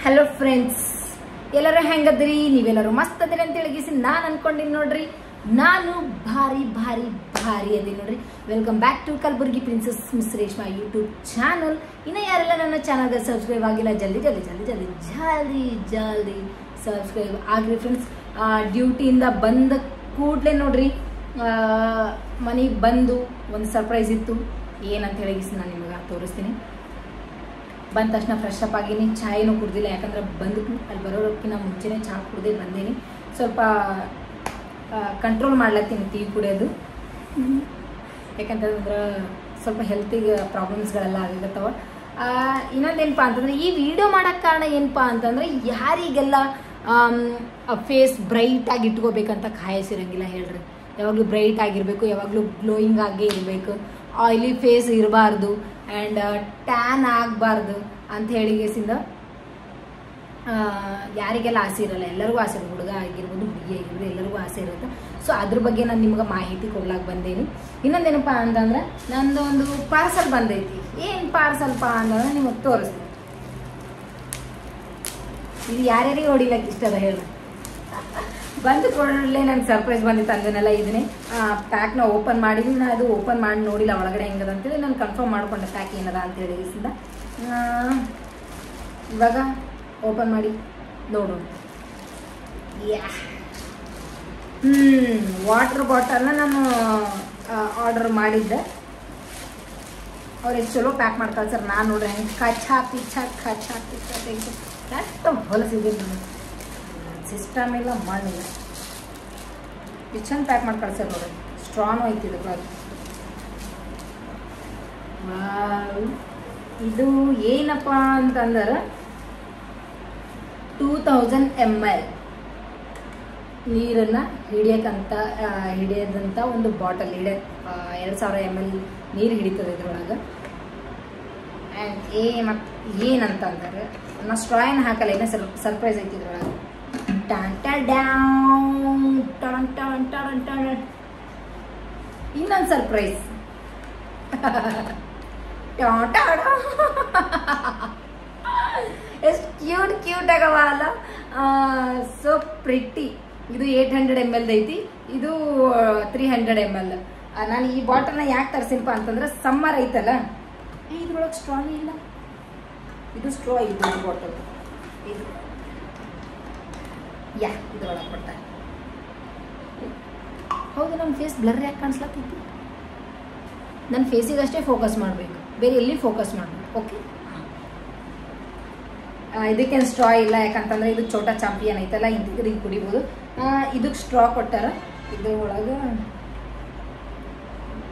Hello friends, ಎಲ್ಲರೂ ಹೆಂಗದ್ರಿ? ನೀವೆಲ್ಲರೂ ಮಸ್ತ್ ಅದಿರಿ ಅಂತ ಹೇಳಿಗಿಸಿ ನಾನು ಅನ್ಕೊಂಡಿನಿ ನೋಡ್ರಿ. ನಾನು ಭಾರಿ ಭಾರಿ ಭಾರಿ ಅದಿ ನೋಡ್ರಿ. Welcome back to Kalaburagi princess Miss Reshma YouTube channel. ಇನ್ನು ಯಾರೆಲ್ಲ ನನ್ನ ಚಾನಲ್ಗೆ ಸಬ್ಸ್ಕ್ರೈಬ್ ಆಗಿಲ್ಲ, ಜಲ್ದಿ ಜಲ್ದಿ ಜಲ್ದಿ ಜಲ್ದಿ ಜಲ್ದಿ ಜಲ್ದಿ ಸಬ್ಸ್ಕ್ರೈಬ್ ಆಗ್ರಿ ಫ್ರೆಂಡ್ಸ್. ಡ್ಯೂಟಿಯಿಂದ ಬಂದ ಕೂಡಲೇ ನೋಡ್ರಿ ಮನೆಗೆ ಬಂದು ಒಂದು ಸರ್ಪ್ರೈಸ್ ಇತ್ತು. ಏನಂತ ಹೇಳಿಗಿಸಿ ನಾನು ನಿಮಗೆ ತೋರಿಸ್ತೀನಿ. ಬಂದ ತಕ್ಷಣ ಫ್ರೆಶ್ ಅಪ್ ಆಗೀನಿ, ಚಾಯನೂ ಕುಡ್ದಿಲ್ಲ. ಯಾಕಂದ್ರೆ ಬಂದು ಅಲ್ಲಿ ಬರೋಕ್ಕಿಂತ ಮುಂಚೆನೇ ಚಹಾ ಕುಡ್ದೇ ಬಂದೀನಿ. ಸ್ವಲ್ಪ ಕಂಟ್ರೋಲ್ ಮಾಡ್ಲತ್ತೀನಿ ಟೀ ಕುಡಿಯೋದು. ಯಾಕಂತಂದ್ರೆ ಸ್ವಲ್ಪ ಹೆಲ್ತಿಗೆ ಪ್ರಾಬ್ಲಮ್ಸ್ಗಳೆಲ್ಲ ಆಗಿರ್ತಾವ. ಇನ್ನೊಂದೇನಪ್ಪ ಅಂತಂದ್ರೆ ಈ ವಿಡಿಯೋ ಮಾಡೋಕ್ಕೆ ಕಾರಣ ಏನಪ್ಪ ಅಂತಂದ್ರೆ ಯಾರಿಗೆಲ್ಲ ಫೇಸ್ ಬ್ರೈಟ್ ಆಗಿ ಇಟ್ಕೋಬೇಕಂತ ಕಾಯಿಸಿರಂಗಿಲ್ಲ ಹೇಳ್ರಿ. ಯಾವಾಗಲೂ ಬ್ರೈಟ್ ಆಗಿರಬೇಕು, ಯಾವಾಗಲೂ ಗ್ಲೋಯಿಂಗ್ ಆಗೇ ಇರಬೇಕು, ಆಯಿಲಿ ಫೇಸ್ ಇರಬಾರ್ದು ಆ್ಯಂಡ್ ಟ್ಯಾನ್ ಆಗಬಾರ್ದು ಅಂತ ಹೇಳಿಗೆಸಿಂದ ಯಾರಿಗೆಲ್ಲ ಆಸೆ ಇರಲ್ಲ, ಎಲ್ಲರಿಗೂ ಆಸೆ ಇರುತ್ತೆ. ಹುಡುಗ ಆಗಿರ್ಬೋದು, ಹುಡುಗಿ ಆಗಿರ್ಬೋದು, ಎಲ್ಲರಿಗೂ ಆಸೆ ಇರುತ್ತೆ. ಸೊ ಅದ್ರ ಬಗ್ಗೆ ನಾನು ನಿಮ್ಗೆ ಮಾಹಿತಿ ಕೊಡ್ಲಾಕ್ ಬಂದೇನಿ. ಇನ್ನೊಂದೇನಪ್ಪ ಅಂತಂದ್ರೆ ನಂದು ಒಂದು ಪಾರ್ಸಲ್ ಬಂದೈತಿ. ಏನು ಪಾರ್ಸಲ್ಪ ಅಂತಂದ್ರೆ ನಿಮಗೆ ತೋರಿಸ್ತೀನಿ. ಇದು ಯಾರ್ಯಾರಿಗೆ ಹೊಡಿಲಕ್ಕೆ ಇಷ್ಟ ಅದ ಹೇಳಿ. ಬಂದು ಕೊಡಲೇ ನಂಗೆ ಸರ್ಪ್ರೈಸ್ ಬಂದಿತ್ತು ಅಂದನೆಲ್ಲ. ಇದನ್ನೇ ಪ್ಯಾಕ್ನ ಓಪನ್ ಮಾಡಿದ್ವಿ. ನಾನು ಅದು ಓಪನ್ ಮಾಡಿ ನೋಡಿಲ್ಲ ಒಳಗಡೆ ಹೆಂಗದ ಅಂತೇಳಿ ನಾನು ಕನ್ಫರ್ಮ್ ಮಾಡ್ಕೊಂಡೆ ಪ್ಯಾಕ್ ಏನದ ಅಂತೇಳಿ ಇಸಿಂದ. ಇವಾಗ ಓಪನ್ ಮಾಡಿ ನೋಡೋಣ. ವಾಟರ್ ಬಾಟಲ್ನ ನಾನು ಆರ್ಡರ್ ಮಾಡಿದ್ದೆ. ಅವ್ರು ಎಷ್ಟು ಚಲೋ ಪ್ಯಾಕ್ ಮಾಡಿ ಕಳ್ಸರ್. ನಾನು ನೋಡ್ರಿ ಹೆಂಗೆ ಕಚ್ಚಾ ಪಿಚ್ಚಾ ತೆಗೆದು ಕರೆಕ್ಟ್ ಹೊಲಸಿದೆ. ಸಿಸ್ಟಮ್ ಇಲ್ಲ, ಮಣ್ಣಿಲ್ಲ, ಚಂದ ಪ್ಯಾಕ್ ಮಾಡಿ ಕಳ್ಸರ್ ನೋಡ್ರಿ. ಸ್ಟ್ರಾಂಗ್ ಐತಿದೆ ಬಾರಿ. ಇದು ಏನಪ್ಪ ಅಂತಂದ್ರೆ 2000 ml ನೀರನ್ನು ಹಿಡಿಯೋದಂತ ಒಂದು ಬಾಟಲ್. 2000 ml ನೀರು ಹಿಡಿತದೆ ಇದ್ರೊಳಗೆ. ಆ್ಯಂಡ್ ಏನಂತಂದ್ರೆ ನಾ ಸ್ಟ್ರಾ ಏನು ಹಾಕಲ್ಲ, ಏನೋ ಸರ್ಪ್ರೈಸ್ ಐತಿ ಇದ್ರೊಳಗೆ. ಇನ್ನೊಂದು ಸರ್ಪ್ರೈಸ್. ಎಷ್ಟು ಕ್ಯೂಟ್ ಆಗವ ಅಲ್ಲ. So pretty. ಇದು 800 ml ಐತಿ, ಇದು 300 ml. ನಾನು ಈ ಬಾಟಲ್ನ ಯಾಕೆ ತರಿಸಿನಪ್ಪ ಅಂತಂದ್ರೆ ಸಮ್ಮರ್ ಐತಲ್ಲ. ಇದ್ರೊಳಗೆ ಸ್ಟ್ರಾನೇ ಇಲ್ಲ. ಇದು ಸ್ಟ್ರಾ ಇದು ಬಾಟಲ್. ಇದು ಇದ್ರೊಳಗೆ ಕೊಡ್ತಾರೆ. ಹೌದು, ನನ್ನ ಫೇಸ್ ಬ್ಲರ್ ಯಾಕೆ ಕಾಣಿಸ್ಲತ್ತೈತಿ? ನನ್ನ ಫೇಸಿಗೆ ಅಷ್ಟೇ ಫೋಕಸ್ ಮಾಡಬೇಕು, ಬೇರೆ ಎಲ್ಲಿ ಫೋಕಸ್ ಮಾಡಬೇಕು. ಓಕೆ, ಇದಕ್ಕೇನು ಸ್ಟ್ರಾ ಇಲ್ಲ. ಯಾಕಂತಂದ್ರೆ ಇದು ಛೋಟಾ ಚಾಂಪಿಯನ್ ಐತಲ್ಲ, ಇದಕ್ಕೆ ಕುಡಿಬೋದು. ಇದಕ್ಕೆ ಸ್ಟ್ರಾ ಕೊಟ್ಟಾರ. ಇದ್ರೊಳಗೆ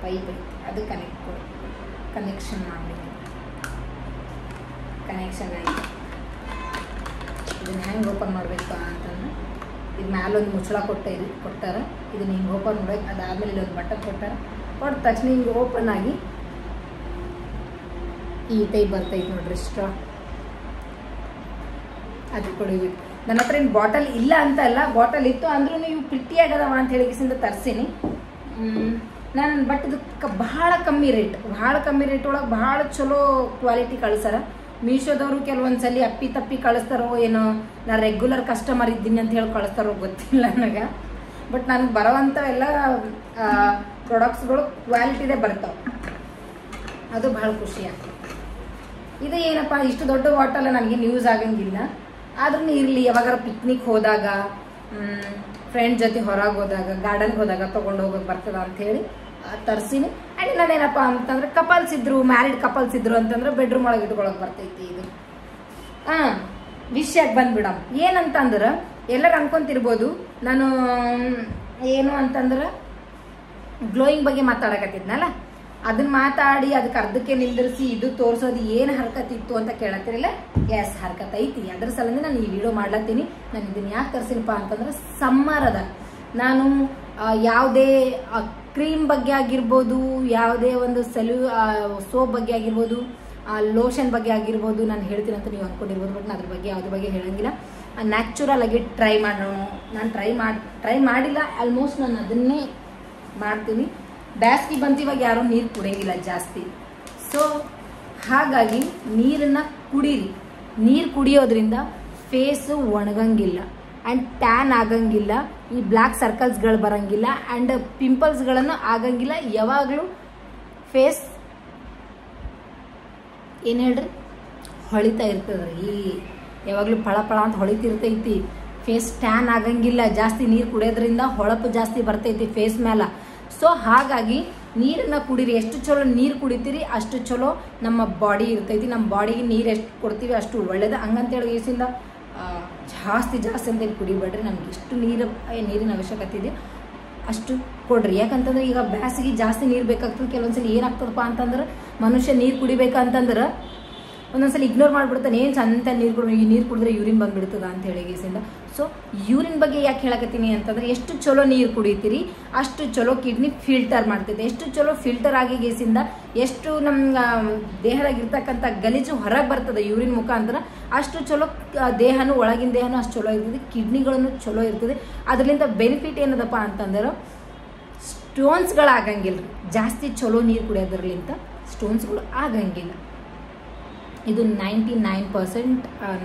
ಪೈಪ್ ಐತಿ, ಅದು ಕನೆಕ್ಷನ್ ಮಾಡಬೇಕು. ಕನೆಕ್ಷನ್ ಆಯ್ತು. ಇದನ್ನ ಹೆಂಗೆ ಓಪನ್ ಮಾಡಬೇಕು ಅಂತಂದ್ರೆ ಇದು ಮ್ಯಾಲೊಂದು ಮುಚ್ಚಳ ಕೊಟ್ಟಾರ. ಇದನ್ನ ಹಿಂಗೆ ಓಪನ್ ಮಾಡ್ಬೇಕು. ಅದಾದಮೇಲೆ ಇಲ್ಲೊಂದು ಬಟನ್ ಕೊಟ್ಟಾರ. ಕೊಟ್ಟ ತಕ್ಷಣ ಹಿಂಗೆ ಓಪನ್ ಆಗಿ ಈ ಟೈಪ್ ಬರ್ತೈತೆ ನೋಡ್ರಿ ಸ್ಟ್ರಾ. ಅದು ಕುಡಿಬೇಕು. ನನ್ನ ಹತ್ರ ಏನು ಬಾಟಲ್ ಇಲ್ಲ ಅಂತ ಅಲ್ಲ, ಬಾಟಲ್ ಇತ್ತು ಅಂದ್ರೂ ಇವು ಪ್ರಿಟ್ಟಿಯಾಗದವ ಅಂತ ಹೇಳಿಸಿಂದ ತರಿಸೀನಿ ನಾನು. ಬಟ್ ಇದು ಭಾಳ ಕಮ್ಮಿ ರೇಟ್ ಒಳಗೆ ಭಾಳ ಚಲೋ ಕ್ವಾಲಿಟಿ ಕಳ್ಸಾರ. ಮೀಶೋದವರು ಕೆಲವೊಂದು ಸಲ ಅಪ್ಪಿ ತಪ್ಪಿ ಕಳಿಸ್ತಾರೋ ಏನೋ, ನಾ ರೆಗ್ಯುಲರ್ ಕಸ್ಟಮರ್ ಇದ್ದೀನಿ ಅಂತ ಹೇಳಿ ಕಳಿಸ್ತಾರೋ ಗೊತ್ತಿಲ್ಲ ನನಗೆ. ಬಟ್ ನನಗೆ ಬರೋವಂಥವೆಲ್ಲ ಪ್ರಾಡಕ್ಟ್ಸ್ಗಳು ಕ್ವಾಲಿಟಿದೇ ಬರ್ತಾವೆ. ಅದು ಭಾಳ ಖುಷಿ ಆಗ್ತದೆ. ಇದು ಏನಪ್ಪ, ಇಷ್ಟು ದೊಡ್ಡ ಬಾಟಲ್ ನನಗೇನು ಯೂಸ್ ಆಗಂಗಿಲ್ಲ. ಆದ್ರೂ ಇರಲಿ, ಯಾವಾಗಾರ ಪಿಕ್ನಿಕ್ ಹೋದಾಗ, ಫ್ರೆಂಡ್ ಜೊತೆ ಹೊರಗೆ ಹೋದಾಗ, ಗಾರ್ಡನ್ಗೆ ಹೋದಾಗ ತೊಗೊಂಡು ಹೋಗೋಕೆ ಬರ್ತದ ಅಂಥೇಳಿ ತರಿಸಿನಿ. ಆ್ಯಂಡ್ ನಾನೇನಪ್ಪ ಅಂತಂದ್ರೆ ಕಪಲ್ಸ್ ಇದ್ರು, ಮ್ಯಾರಿಡ್ ಕಪಲ್ಸ್ ಇದ್ರು ಅಂತಂದ್ರೆ ಬೆಡ್ರೂಮ್ ಒಳಗೆ ಇಟ್ಕೊಳಕ್ಕೆ ಬರ್ತೈತಿ ಇದು. ವಿಷಯಕ್ಕೆ ಬಂದ್ಬಿಡಮ್. ಏನಂತಂದ್ರೆ ಎಲ್ಲರೂ ಅನ್ಕೊಂತಿರ್ಬೋದು ನಾನು ಏನು ಅಂತಂದ್ರೆ ಗ್ಲೋಯಿಂಗ್ ಬಗ್ಗೆ ಮಾತಾಡಕತ್ತಿದ್ನಲ್ಲ, ಅದನ್ನ ಮಾತಾಡಿ ಅದಕ್ಕೆ ಅರ್ಧಕ್ಕೆ ನಿಂದಿರಿಸಿ ಇದು ತೋರಿಸೋದು ಏನು ಹರ್ಕತ್ ಇತ್ತು ಅಂತ ಕೇಳತ್ತಿರಲಿಲ್ಲ. ಎಸ್, ಹರ್ಕತ್ ಐತಿ. ಅದ್ರ ಸಲಂದ ನಾನು ಈ ವಿಡಿಯೋ ಮಾಡ್ಲತ್ತೀನಿ. ನಾನು ಇದನ್ನು ಯಾಕೆ ತರಿಸಿನಪ್ಪ ಅಂತಂದ್ರೆ ಸಮ್ಮರ್ ಅದ. ನಾನು ಯಾವುದೇ ಕ್ರೀಮ್ ಬಗ್ಗೆ ಆಗಿರ್ಬೋದು, ಯಾವುದೇ ಒಂದು ಸೋಪ್ ಬಗ್ಗೆ ಆಗಿರ್ಬೋದು, ಲೋಷನ್ ಬಗ್ಗೆ ಆಗಿರ್ಬೋದು ನಾನು ಹೇಳ್ತೀನಿ ಅಂತ ನೀವು ಅಂದ್ಕೊಂಡಿರ್ಬೋದು. ಬಟ್ ನಾನು ಅದ್ರ ಬಗ್ಗೆ ಯಾವುದ್ರ ಬಗ್ಗೆ ಹೇಳಂಗಿಲ್ಲ. ನ್ಯಾಚುರಲ್ ಆಗಿ ಟ್ರೈ ಮಾಡೋಣ. ನಾನು ಟ್ರೈ ಮಾಡಿಲ್ಲ. ಆಲ್ಮೋಸ್ಟ್ ನಾನು ಅದನ್ನೇ ಮಾಡ್ತೀನಿ. ಬ್ಯಾಸ್ಗೆ ಬಂತು, ಇವಾಗ ಯಾರೂ ನೀರು ಕುಡಿಯಂಗಿಲ್ಲ ಜಾಸ್ತಿ. ಸೊ ಹಾಗಾಗಿ ನೀರನ್ನು ಕುಡೀರಿ. ನೀರು ಕುಡಿಯೋದ್ರಿಂದ ಫೇಸು ಒಣಗಂಗಿಲ್ಲ ಆ್ಯಂಡ್ ಟ್ಯಾನ್ ಆಗಂಗಿಲ್ಲ, ಈ ಬ್ಲ್ಯಾಕ್ ಸರ್ಕಲ್ಸ್ಗಳು ಬರಂಗಿಲ್ಲ ಆ್ಯಂಡ್ ಪಿಂಪಲ್ಸ್ಗಳನ್ನು ಆಗಂಗಿಲ್ಲ. ಯಾವಾಗಲೂ ಫೇಸ್ ಏನು ಹೇಳ್ರಿ ಹೊಳಿತಾ ಇರ್ತದ್ರಿ, ಈ ಯಾವಾಗಲೂ ಫಳ ಅಂತ ಹೊಳಿತಿರ್ತೈತಿ. ಫೇಸ್ ಟ್ಯಾನ್ ಆಗಂಗಿಲ್ಲ, ಜಾಸ್ತಿ ನೀರು ಕುಡಿಯೋದ್ರಿಂದ ಹೊಳಪು ಜಾಸ್ತಿ ಬರ್ತೈತಿ ಫೇಸ್ ಮೇಲೆ. ಸೊ ಹಾಗಾಗಿ ನೀರನ್ನು ಕುಡೀರಿ, ಎಷ್ಟು ಚಲೋ ನೀರು ಕುಡಿತೀರಿ ಅಷ್ಟು ಚಲೋ ನಮ್ಮ ಬಾಡಿ ಇರ್ತೈತಿ. ನಮ್ಮ ಬಾಡಿಗೆ ನೀರು ಎಷ್ಟು ಕೊಡ್ತೀವಿ ಅಷ್ಟು ಒಳ್ಳೇದು. ಹಂಗಂತೇಳಿ ವಯಸ್ಸಿಂದ ಜಾಸ್ತಿ ಅಂತೇಳಿ ಕುಡಿಬೇಡ್ರಿ. ನಮ್ಗೆ ಎಷ್ಟು ನೀರಿನ ಅವಶ್ಯಕತೆ ಇದೆ ಅಷ್ಟು ಕೊಡ್ರಿ. ಯಾಕಂತಂದ್ರೆ ಈಗ ಬ್ಯಾಸಿಗೆ ಜಾಸ್ತಿ ನೀರು ಬೇಕಾಗ್ತದೆ. ಕೆಲವೊಂದ್ಸಲ ಏನಾಗ್ತದಪ್ಪ ಅಂತಂದ್ರೆ ಮನುಷ್ಯ ನೀರು ಕುಡಿಬೇಕಂತಂದ್ರೆ ಒಂದೊಂದ್ಸಲ ಇಗ್ನೋರ್ ಮಾಡಿಬಿಡ್ತಾನೆ, ಏನು ಚಂದ ನೀರು ಕುಡಿ, ಈ ನೀರು ಕುಡಿದ್ರೆ ಯೂರಿನ್ ಬಂದುಬಿಡ್ತದ ಅಂತ ಹೇಳಿ ಗೇಸಿಂದ. ಸೊ ಯೂರಿನ್ ಬಗ್ಗೆ ಯಾಕೆ ಹೇಳಕತ್ತೀನಿ ಅಂತಂದ್ರೆ ಎಷ್ಟು ಚಲೋ ನೀರು ಕುಡಿತೀರಿ ಅಷ್ಟು ಚಲೋ ಕಿಡ್ನಿ ಫಿಲ್ಟರ್ ಮಾಡ್ತೈತೆ. ಎಷ್ಟು ಚಲೋ ಫಿಲ್ಟರ್ ಆಗಿ ಗೇಸಿಂದ ಎಷ್ಟು ನಮ್ಮ ದೇಹದಾಗಿರ್ತಕ್ಕಂಥ ಗಲೀಜು ಹೊರಗೆ ಬರ್ತದೆ ಯೂರಿನ್ ಮುಖಾಂತರ, ಅಷ್ಟು ಚಲೋ ದೇಹನೂ ಒಳಗಿನ ದೇಹನೂ ಅಷ್ಟು ಚಲೋ ಇರ್ತದೆ, ಕಿಡ್ನಿಗಳನ್ನು ಚಲೋ ಇರ್ತದೆ. ಅದರಿಂದ ಬೆನಿಫಿಟ್ ಏನದಪ್ಪ ಅಂತಂದ್ರೆ ಸ್ಟೋನ್ಸ್ಗಳು ಆಗಂಗಿಲ್ಲ. ಜಾಸ್ತಿ ಚಲೋ ನೀರು ಕುಡಿಯೋದ್ರಲಿಂತ ಸ್ಟೋನ್ಸ್ಗಳು ಆಗಂಗಿಲ್ಲ. ಇದು 99%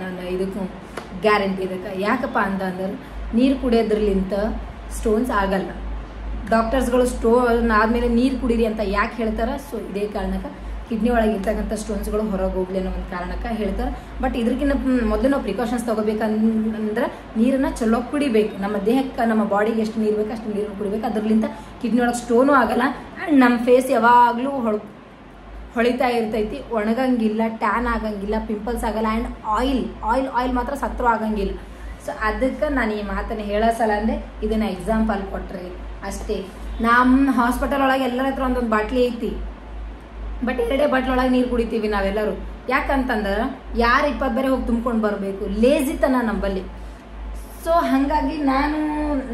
ನಾನು ಇದಕ್ಕೆ ಗ್ಯಾರಂಟಿ ಇದಕ್ಕೆ. ಯಾಕಪ್ಪ ಅಂತಂದ್ರೆ ನೀರು ಕುಡಿಯೋದ್ರಲಿಂತ ಸ್ಟೋನ್ಸ್ ಆಗಲ್ಲ. ಡಾಕ್ಟರ್ಸ್ಗಳು ಸ್ಟೋನ್ ಆದಮೇಲೆ ನೀರು ಕುಡೀರಿ ಅಂತ ಯಾಕೆ ಹೇಳ್ತಾರೆ? ಸೊ ಇದೇ ಕಾರಣಕ್ಕೆ ಕಿಡ್ನಿ ಒಳಗೆ ಇರ್ತಕ್ಕಂಥ ಸ್ಟೋನ್ಸ್ಗಳು ಹೊರಗೆ ಹೋಗ್ಲಿ ಅನ್ನೋ ಒಂದು ಕಾರಣಕ್ಕೆ ಹೇಳ್ತಾರೆ. ಬಟ್ ಇದಕ್ಕಿಂತ ಮೊದಲು ನಾವು ಪ್ರಿಕಾಷನ್ಸ್ ತೊಗೋಬೇಕಂದ್ರೆ ನೀರನ್ನು ಚಲೋ ಕುಡಿಬೇಕು. ನಮ್ಮ ದೇಹಕ್ಕೆ ನಮ್ಮ ಬಾಡಿಗೆ ಎಷ್ಟು ನೀರು ಬೇಕು ಅಷ್ಟು ನೀರನ್ನು ಕುಡಿಬೇಕು. ಅದರಲ್ಲಿಂದ ಕಿಡ್ನಿ ಒಳಗೆ ಸ್ಟೋನು ಆಗಲ್ಲ ಆ್ಯಂಡ್ ನಮ್ಮ ಫೇಸ್ ಯಾವಾಗಲೂ ಹೊಳಿತಾ ಇರ್ತೈತಿ, ಒಣಗಂಗಿಲ್ಲ, ಟ್ಯಾನ್ ಆಗಂಗಿಲ್ಲ, ಪಿಂಪಲ್ಸ್ ಆಗಲ್ಲ ಆ್ಯಂಡ್ ಆಯಿಲ್ ಮಾತ್ರ ಸತ್ರು ಆಗಂಗಿಲ್ಲ. ಸೊ ಅದಕ್ಕೆ ನಾನು ಈ ಮಾತನ್ನು ಹೇಳೋ ಸಲ ಅಂದರೆ ಇದನ್ನು ಎಕ್ಸಾಂಪಲ್ ಕೊಟ್ರಿ ಅಷ್ಟೇ. ನಮ್ಮ ಹಾಸ್ಪಿಟಲ್ ಒಳಗೆ ಎಲ್ಲರ ಹತ್ರ ಒಂದೊಂದು ಬಾಟ್ಲಿ ಐತಿ, ಬಟ್ 2 ಬಾಟ್ಲೊಳಗೆ ನೀರು ಕುಡಿತೀವಿ ನಾವೆಲ್ಲರೂ. ಯಾಕಂತಂದ್ರೆ ಯಾರು 20 ಬೇರೆ ಹೋಗಿ ತುಂಬ್ಕೊಂಡು ಬರಬೇಕು, ಲೇಜಿತನ ನಂಬಲ್ಲಿ. ಸೊ ಹಾಗಾಗಿ ನಾನು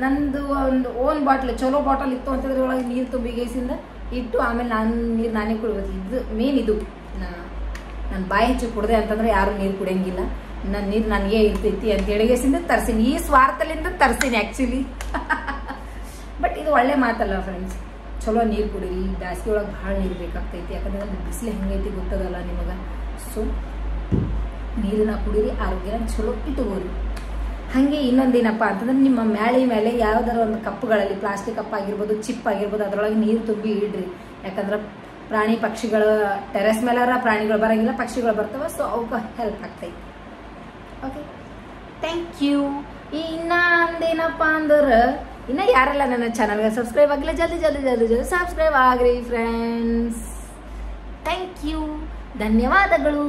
ನಂದು ಒಂದು ಓನ್ ಬಾಟ್ಲ್ ಚಲೋ ಬಾಟಲ್ ಇತ್ತು ಅಂತಂದ್ರೆ ಒಳಗೆ ನೀರು ತುಂಬಿ ಗೇಸಿಂದ ಇಟ್ಟು ಆಮೇಲೆ ನಾನೇ ಕುಡಿಬೋದು. ಇದು ಮೇನ್. ಇದು ನಾನು ಬಾಯಿ ಹೆಚ್ಚು ಕುಡ್ದೆ ಅಂತಂದ್ರೆ ಯಾರು ನೀರು ಕುಡಿಯಂಗಿಲ್ಲ. ನನ್ನ ನೀರು ನನಗೆ ಇರ್ತೈತಿ ಅಂತ ಹೇಳಿಗೆಸಿಂದ ತರ್ಸೀನಿ. ಈ ಸ್ವಾರ್ಥಲಿಂದ ತರ್ಸೀನಿ ಆ್ಯಕ್ಚುಲಿ. ಬಟ್ ಇದು ಒಳ್ಳೆ ಮಾತಲ್ಲ ಫ್ರೆಂಡ್ಸ್. ಚಲೋ ನೀರು ಕುಡೀರಿ. ಬ್ಯಾಸಿಗೆ ಒಳಗೆ ಭಾಳ ನೀರು ಬೇಕಾಗ್ತೈತಿ. ಯಾಕಂದ್ರೆ ಬಿಸಿಲು ಹೆಂಗೈತಿ ಗೊತ್ತದಲ್ಲ ನಿಮಗೆ. ಸೊ ನೀರನ್ನ ಕುಡೀರಿ, ಆರೋಗ್ಯನ ಚಲೋ ಇಟ್ಟುಕೋರಿ. ಹಾಗೆ ಇನ್ನೊಂದೇನಪ್ಪ ಅಂತಂದ್ರೆ ನಿಮ್ಮ ಮೇಲೆ ಯಾವುದಾರ ಒಂದು ಕಪ್ಪುಗಳಲ್ಲಿ ಪ್ಲಾಸ್ಟಿಕ್ ಕಪ್ ಆಗಿರ್ಬೋದು, ಚಿಪ್ ಆಗಿರ್ಬೋದು, ಅದರೊಳಗೆ ನೀರು ತುಂಬಿ ಇಡ್ರಿ. ಯಾಕಂದ್ರೆ ಪ್ರಾಣಿ ಪಕ್ಷಿಗಳ ಟೆರೆಸ್ ಮೇಲಾರ ಪ್ರಾಣಿಗಳು ಬರೋಂಗಿಲ್ಲ, ಪಕ್ಷಿಗಳು ಬರ್ತವೆ. ಸೊ ಅವಕ್ಕೆ ಹೆಲ್ಪ್ ಆಗ್ತೈತಿ. Okay, thank you. ಇನ್ನೊಂದೇನಪ್ಪ ಅಂದ್ರೆ ಇನ್ನು ಯಾರೆಲ್ಲ ನನ್ನ ಚಾನಲ್ಗೆ ಸಬ್ಸ್ಕ್ರೈಬ್ ಆಗಿಲ್ಲ ಜಲ್ದಿ ಸಬ್ಸ್ಕ್ರೈಬ್ ಆಗ್ರಿ ಫ್ರೆಂಡ್ಸ್. ಥ್ಯಾಂಕ್ ಯು, ಧನ್ಯವಾದಗಳು.